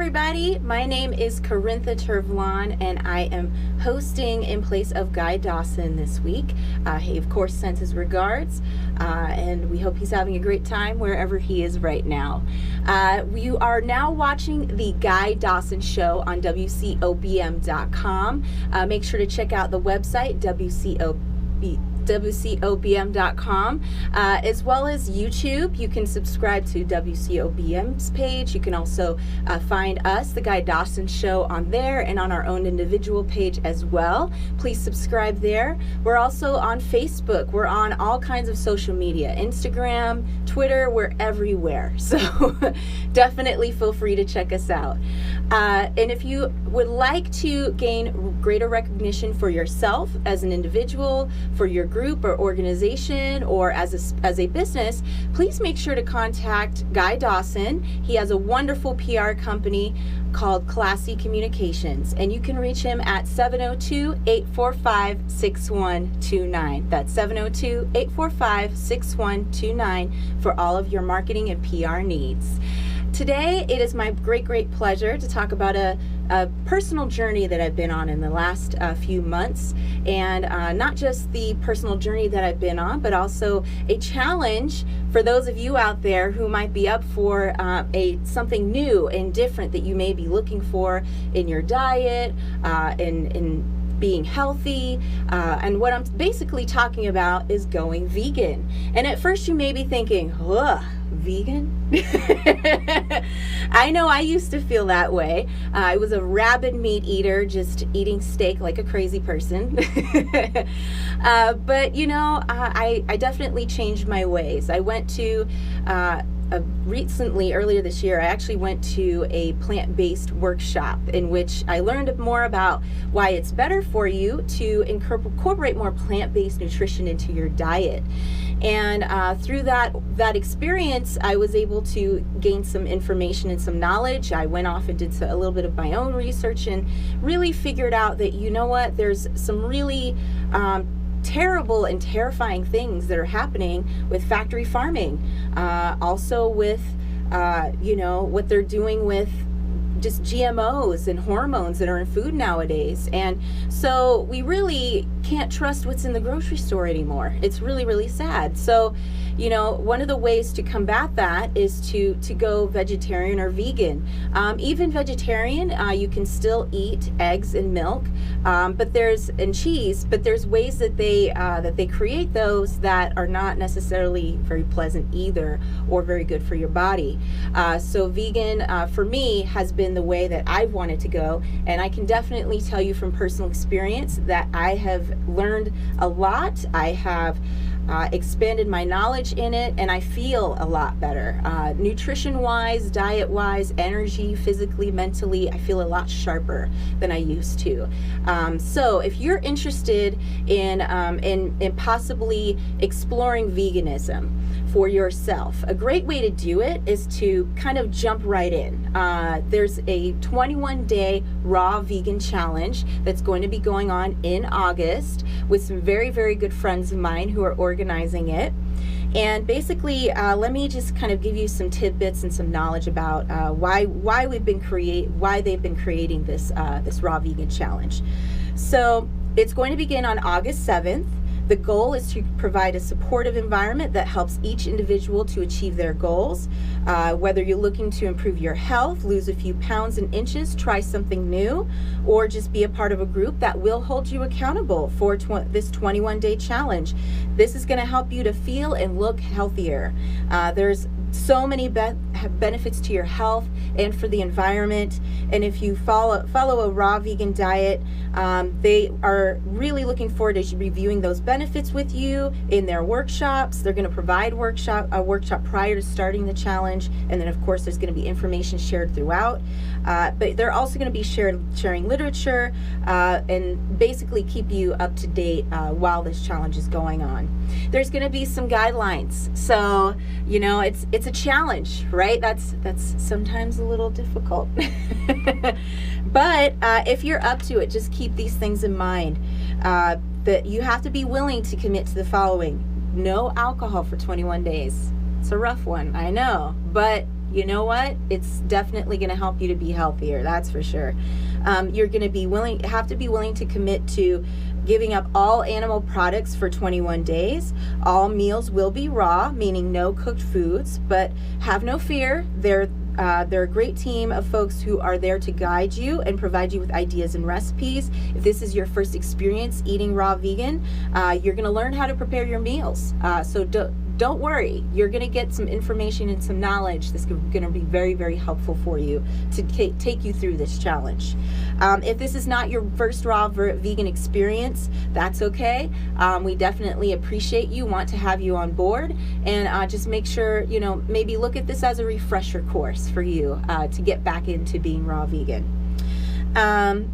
everybody, my name is Carintha Tervlon and I am hosting in place of Guy Dawson this week. He of course sends his regards and we hope he's having a great time wherever he is right now. You are now watching the Guy Dawson Show on WCOBM.com. Make sure to check out the website WCOBM.com, as well as YouTube. You can subscribe to WCOBM's page. You can also find us, the Guy Dawson Show, on there and on our own individual page as well. Please subscribe there. We're also on Facebook. We're on all kinds of social media, Instagram, Twitter, we're everywhere. So definitely feel free to check us out. And if you would like to gain greater recognition for yourself as an individual, for your group or organization, or as a business, please make sure to contact Guy Dawson. He has a wonderful PR company called Classy Communications, and you can reach him at 702-845-6129. That's 702-845-6129 for all of your marketing and PR needs. Today, it is my great pleasure to talk about a personal journey that I've been on in the last few months, and not just the personal journey that I've been on, but also a challenge for those of you out there who might be up for something new and different that you may be looking for in your diet, in being healthy, and what I'm basically talking about is going vegan. And at first you may be thinking, ugh, vegan? I know I used to feel that way. I was a rabid meat eater, just eating steak like a crazy person. But you know, I definitely changed my ways. I went to recently, earlier this year, I actually went to a plant-based workshop in which I learned more about why it's better for you to incorporate more plant-based nutrition into your diet. And through that experience, I was able to gain some information and some knowledge. I went off and did a little bit of my own research and really figured out that, you know what, there's some really terrible and terrifying things that are happening with factory farming, also with you know, what they're doing with just GMOs and hormones that are in food nowadays. And so we really can't trust what's in the grocery store anymore. It's really sad. So, you know, one of the ways to combat that is to go vegetarian or vegan. Even vegetarian, you can still eat eggs and milk, and cheese, but there's ways that they create those that are not necessarily very pleasant either, or very good for your body. So vegan, for me, has been the way that I've wanted to go, and I can definitely tell you from personal experience that I have learned a lot. I have expanded my knowledge in it, and I feel a lot better. Nutrition wise, diet wise, energy, physically, mentally, I feel a lot sharper than I used to. So if you're interested in possibly exploring veganism for yourself, a great way to do it is to kind of jump right in. There's a 21-day raw vegan challenge that's going to be going on in August with some very good friends of mine who are organizing it. And basically, let me just kind of give you some tidbits and some knowledge about why they've been creating this raw vegan challenge. So it's going to begin on August 7th. The goal is to provide a supportive environment that helps each individual to achieve their goals. Whether you're looking to improve your health, lose a few pounds and inches, try something new, or just be a part of a group that will hold you accountable for this 21-day challenge. This is going to help you to feel and look healthier. There's so many benefits to your health and for the environment. And if you follow a raw vegan diet, they are really looking forward to reviewing those benefits with you in their workshops. They're going to provide a workshop prior to starting the challenge, and then of course there's going to be information shared throughout. But they're also going to be sharing literature and basically keep you up to date while this challenge is going on. There's going to be some guidelines, so you know it's a challenge, right? That's sometimes a little difficult. But if you're up to it, just keep these things in mind. That you have to be willing to commit to the following: no alcohol for 21 days. It's a rough one, I know, but you know what? It's definitely going to help you to be healthier. That's for sure. You're going to have to be willing to commit to giving up all animal products for 21 days. All meals will be raw, meaning no cooked foods, but have no fear. They're a great team of folks who are there to guide you and provide you with ideas and recipes. If this is your first experience eating raw vegan, you're going to learn how to prepare your meals. So don't worry, you're going to get some information and some knowledge that's going to be very, very helpful for you to take you through this challenge. If this is not your first raw vegan experience, that's okay. We definitely appreciate you, want to have you on board, and just make sure, maybe look at this as a refresher course for you to get back into being raw vegan.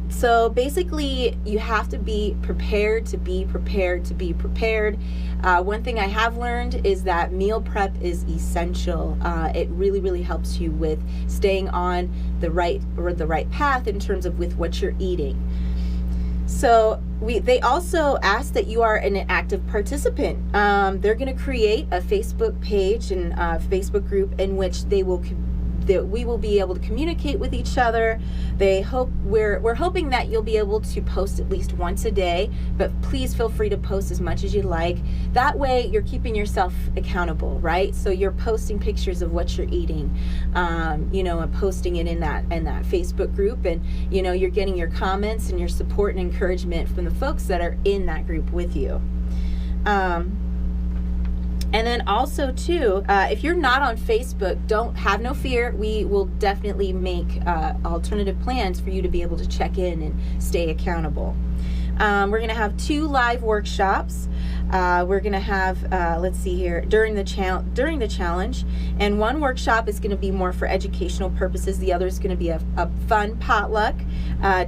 So basically, you have to be prepared to be prepared to be prepared. One thing I have learned is that meal prep is essential. It really, really helps you with staying on the right path in terms of with what you're eating. So they also ask that you are an active participant. They're going to create a Facebook page and a Facebook group in which we will be able to communicate with each other. We're hoping that you'll be able to post at least once a day, but please feel free to post as much as you like. That way you're keeping yourself accountable, right? So you're posting pictures of what you're eating, and posting it in that Facebook group, and you're getting your comments and your support and encouragement from the folks that are in that group with you. And then also too, if you're not on Facebook, have no fear. We will definitely make alternative plans for you to be able to check in and stay accountable. We're going to have 2 live workshops. We're going to have, let's see here, during the challenge, and one workshop is going to be more for educational purposes. The other is going to be a fun potluck.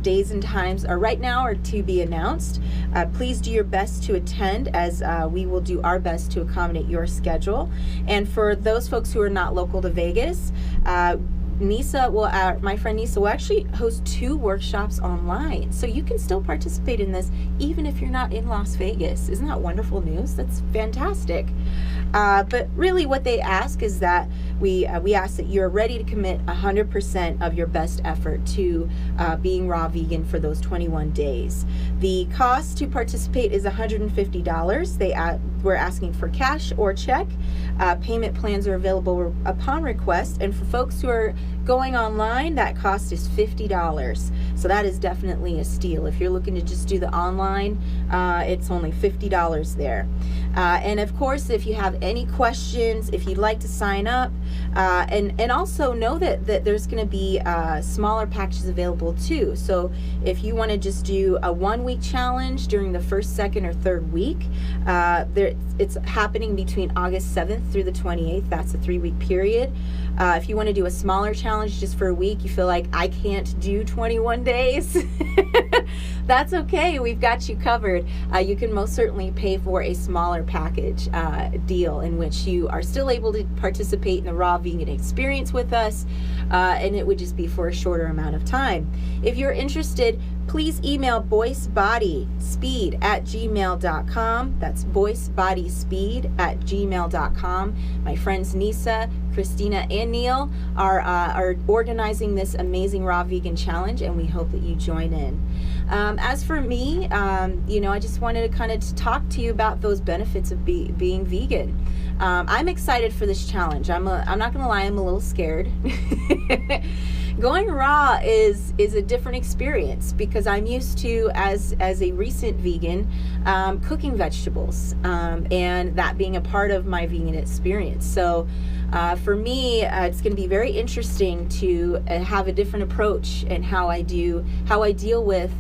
Days and times right now are to be announced. Please do your best to attend, as we will do our best to accommodate your schedule. And for those folks who are not local to Vegas, my friend Nisa will actually host 2 workshops online. So you can still participate in this even if you're not in Las Vegas. Isn't that wonderful news? That's fantastic. But really what they ask is that we ask that you're ready to commit 100% of your best effort to being raw vegan for those 21 days. The cost to participate is $150. We're asking for cash or check. Payment plans are available upon request, and for folks who are going online, that cost is $50. So that is definitely a steal. If you're looking to just do the online, it's only $50 there. And of course, if you have any questions, if you'd like to sign up, and also know that there's going to be smaller packages available too. So if you want to just do a 1-week challenge during the 1st, 2nd, or 3rd week, it's happening between August 7th through the 28th. That's a 3-week period. If you want to do a smaller challenge just for a week, you feel like I can't do 21 days, that's okay. We've got you covered. You can most certainly pay for a smaller package deal in which you are still able to participate in the raw vegan experience with us, and it would just be for a shorter amount of time. If you're interested, please email voicebodyspeed@gmail.com. That's voicebodyspeed@gmail.com. My friends Nisa, Christina, and Neil are organizing this amazing raw vegan challenge, and we hope that you join in. As for me, I just wanted to kind of talk to you about those benefits of being vegan. I'm excited for this challenge. I'm not gonna lie, I'm a little scared. Going raw is a different experience because I'm used to, as a recent vegan, cooking vegetables, and that being a part of my vegan experience. So for me, it's going to be very interesting to have a different approach in how I deal with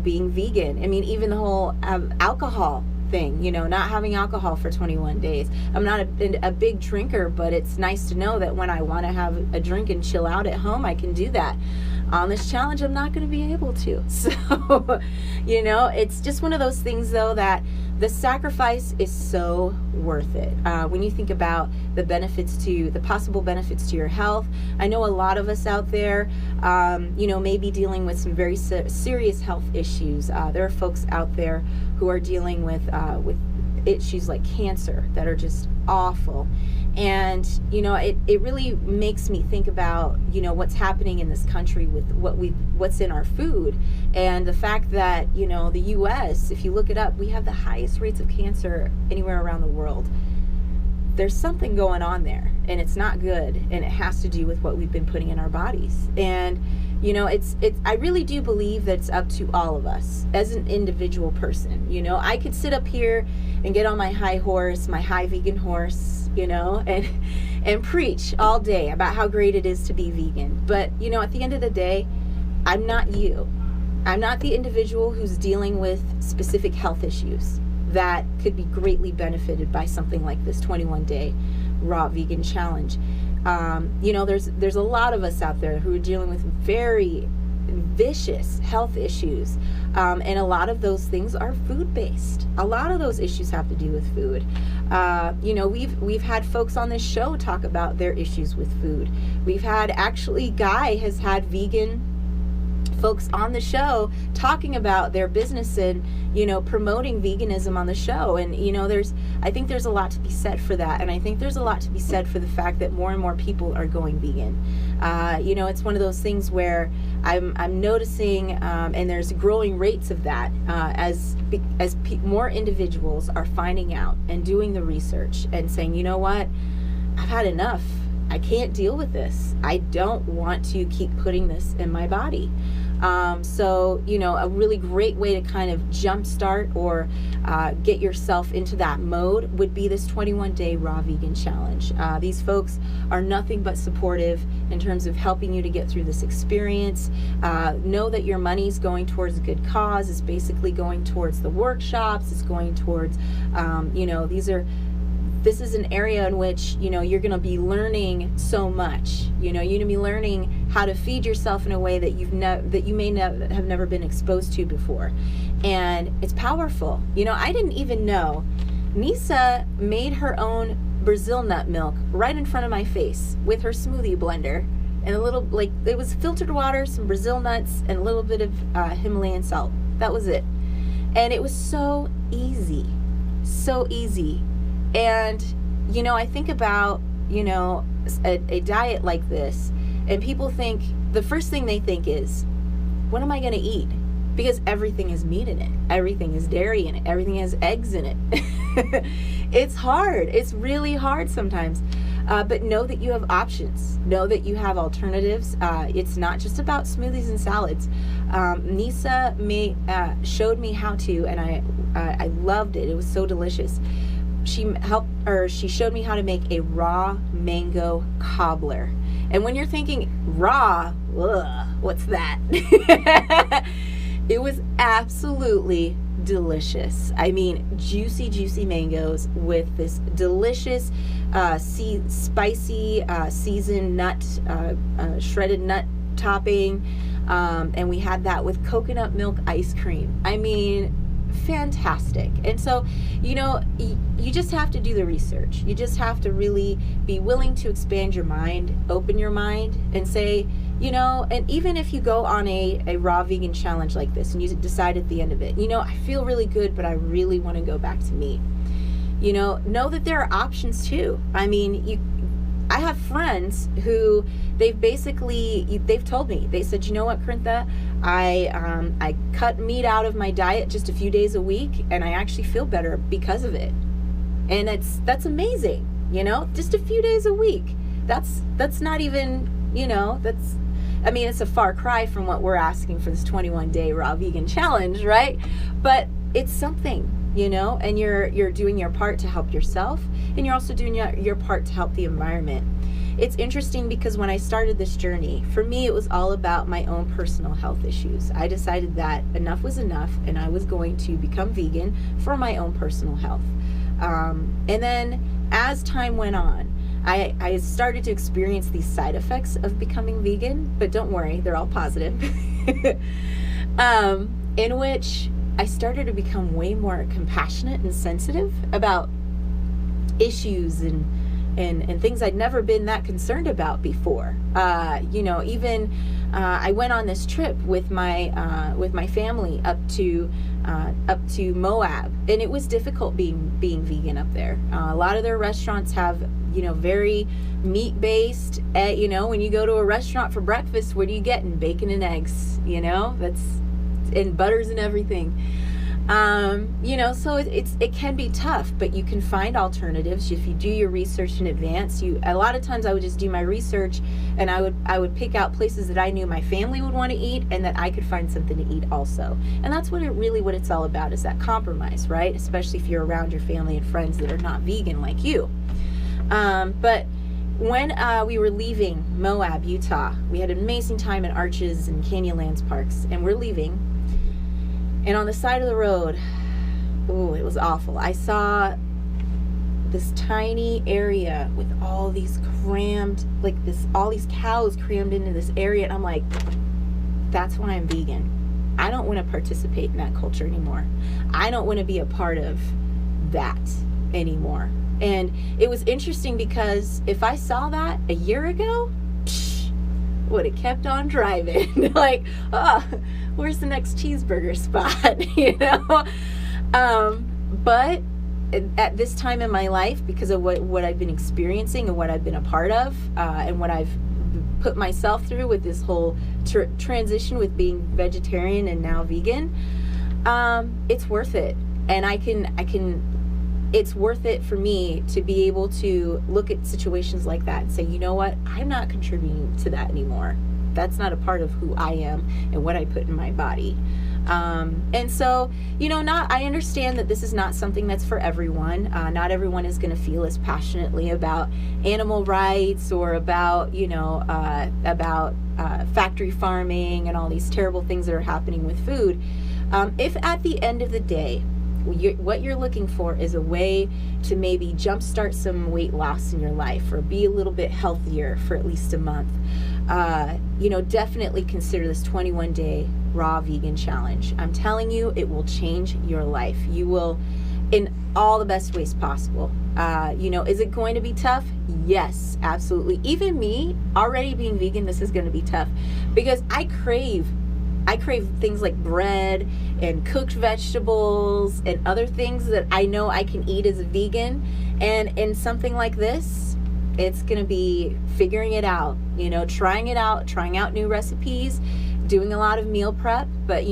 being vegan. I mean, even the whole alcohol thing, not having alcohol for 21 days. I'm not a big drinker, but it's nice to know that when I want to have a drink and chill out at home, I can do that. On this challenge, I'm not going to be able to. So, it's just one of those things, though, that the sacrifice is so worth it. When you think about the possible benefits to your health, I know a lot of us out there, may be dealing with some very serious health issues. There are folks out there who are dealing with issues like cancer that are just awful. And, it really makes me think about, what's happening in this country with what's in our food. And the fact that, the U.S., if you look it up, we have the highest rates of cancer anywhere around the world. There's something going on there, and it's not good, and it has to do with what we've been putting in our bodies. And I really do believe that it's up to all of us as an individual person. I could sit up here and get on my high horse, my high vegan horse, and preach all day about how great it is to be vegan. But, at the end of the day, I'm not you. I'm not the individual who's dealing with specific health issues that could be greatly benefited by something like this 21-day raw vegan challenge. There's a lot of us out there who are dealing with very vicious health issues, and a lot of those things are food-based. A lot of those issues have to do with food. We've had folks on this show talk about their issues with food. We've had, actually, Guy has had vegan folks on the show talking about their business and promoting veganism on the show. And I think there's a lot to be said for that, and I think there's a lot to be said for the fact that more and more people are going vegan. It's one of those things where I'm noticing, and there's growing rates of that as more individuals are finding out and doing the research and saying, you know what, I've had enough. I can't deal with this. I don't want to keep putting this in my body. A really great way to kind of jumpstart or get yourself into that mode would be this 21-day raw vegan challenge. These folks are nothing but supportive in terms of helping you to get through this experience. Know that your money's going towards a good cause. It's basically going towards the workshops. It's going towards, this is an area in which, you're going to be learning so much. You're going to be learning how to feed yourself in a way that you may have never been exposed to before. And it's powerful. I didn't even know Nisa made her own Brazil nut milk right in front of my face with her smoothie blender. And it was filtered water, some Brazil nuts, and a little bit of Himalayan salt. That was it. And it was so easy. So easy. And, I think about, a diet like this, and people think, the first thing they think is, what am I going to eat? Because everything has meat in it. Everything has dairy in it. Everything has eggs in it. It's hard. It's really hard sometimes. But know that you have options. Know that you have alternatives. It's not just about smoothies and salads. Nisa showed me how to, and I loved it. It was so delicious. She showed me how to make a raw mango cobbler. And when you're thinking raw, ugh, what's that? It was absolutely delicious. I mean, juicy mangoes with this delicious, spicy, seasoned nut, shredded nut topping. And we had that with coconut milk ice cream. I mean, fantastic. And so, you just have to do the research. You just have to really be willing to expand your mind, open your mind, and say, and even if you go on a raw vegan challenge like this and you decide at the end of it, I feel really good, but I really want to go back to meat. Know that there are options too. I mean, I have friends who they've told me, they said, you know what, Corintha, I cut meat out of my diet just a few days a week, and I actually feel better because of it. And that's amazing, just a few days a week. That's not even, it's a far cry from what we're asking for this 21-day raw vegan challenge, right? But it's something. And you're doing your part to help yourself, and you're also doing your part to help the environment. It's interesting because when I started this journey, for me, it was all about my own personal health issues. I decided that enough was enough, and I was going to become vegan for my own personal health. And then as time went on, I started to experience these side effects of becoming vegan, but don't worry, they're all positive. In which I started to become way more compassionate and sensitive about issues and and things I'd never been that concerned about before. Even I went on this trip with my family up to Moab, and it was difficult being vegan up there. A lot of their restaurants have very meat based. When you go to a restaurant for breakfast, what are you getting? Bacon and eggs. That's and butters and everything. So it can be tough, but you can find alternatives if you do your research in advance. A lot of times I would just do my research, and I would pick out places that I knew my family would want to eat, and that I could find something to eat also. And that's what it's all about, is that compromise, right? Especially if you're around your family and friends that are not vegan like you. But when we were leaving Moab, Utah, we had an amazing time at Arches and Canyonlands parks, and we're leaving. And on the side of the road, it was awful. I saw this tiny area with all these all these cows crammed into this area. And I'm like, that's why I'm vegan. I don't want to participate in that culture anymore. I don't want to be a part of that anymore. And it was interesting because if I saw that a year ago, would have kept on driving. Like, where's the next cheeseburger spot? But at this time in my life, because of what I've been experiencing and what I've been a part of, and what I've put myself through with this whole transition with being vegetarian and now vegan, it's worth it. And it's worth it for me to be able to look at situations like that and say, you know what, I'm not contributing to that anymore. That's not a part of who I am and what I put in my body. And so, I understand that this is not something that's for everyone. Not everyone is going to feel as passionately about animal rights or about factory farming and all these terrible things that are happening with food. If at the end of the day, what you're looking for is a way to maybe jumpstart some weight loss in your life, or be a little bit healthier for at least a month, definitely consider this 21-day raw vegan challenge. I'm telling you, it will change your life. You will, in all the best ways possible. Is it going to be tough? Yes, absolutely. Even me, already being vegan, this is going to be tough, because I crave things like bread and cooked vegetables and other things that I know I can eat as a vegan. And in something like this, it's going to be figuring it out, trying out new recipes, doing a lot of meal prep. But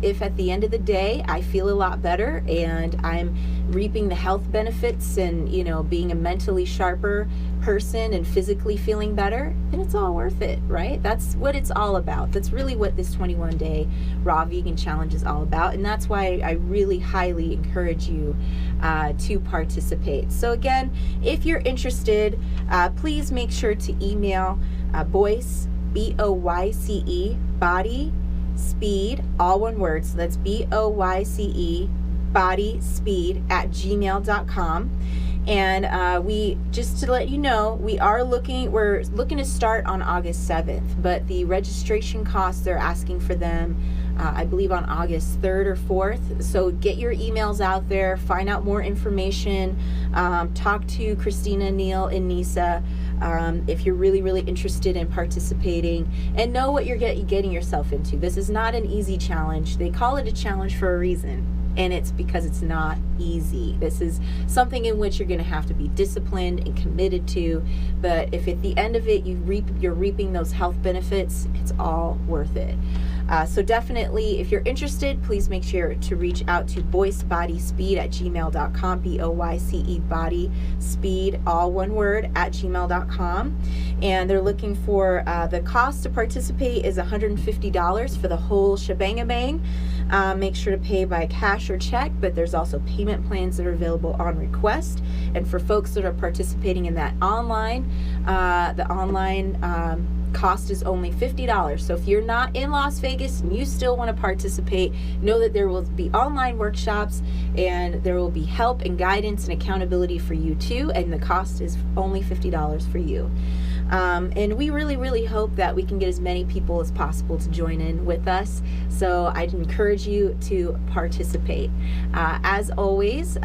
if at the end of the day I feel a lot better and I'm reaping the health benefits and being a mentally sharper person and physically feeling better, then it's all worth it, right? That's what it's all about. That's really what this 21-day raw vegan challenge is all about, and that's why I really highly encourage you to participate. So again, if you're interested, please make sure to email Boyce, BOYCE, body speed, all one word, so that's BOYCE, body speed @gmail.com. And we, just to let you know, we're looking to start on August 7th, but the registration costs, they're asking for them I believe on August 3rd or 4th. So get your emails out there, find out more information, talk to Christina, Neil, and Nisa if you're really, really interested in participating, and know what you're getting yourself into. This is not an easy challenge. They call it a challenge for a reason, and it's because it's not easy. This is something in which you're going to have to be disciplined and committed to, but if at the end of it you're reaping those health benefits, it's all worth it. So definitely, if you're interested, please make sure to reach out to boycebodyspeed @gmail.com, BOYCE body speed, all one word, @gmail.com. And they're looking for, the cost to participate is $150 for the whole shebang-a-bang. Make sure to pay by cash or check, but there's also payment plans that are available on request. And for folks that are participating in that online, the online cost is only $50. So if you're not in Las Vegas and you still want to participate, know that there will be online workshops and there will be help and guidance and accountability for you too, and the cost is only $50 for you. And we really hope that we can get as many people as possible to join in with us. So I'd encourage you to participate. As always,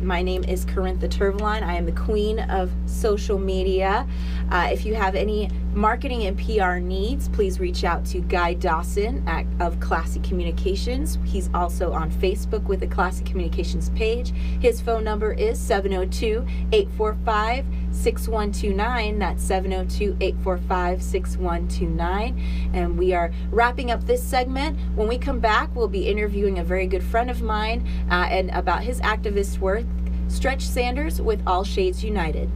my name is Corintha Turvalon. I am the queen of social media. If you have any marketing and PR needs, please reach out to Guy Dawson of Classy Communications. He's also on Facebook with the Classy Communications page. His phone number is 702-845-6129. That's 702-845-6129. And we are wrapping up this segment. When we come back, we'll be interviewing a very good friend of mine and about his activist work, Stretch Sanders with All Shades United.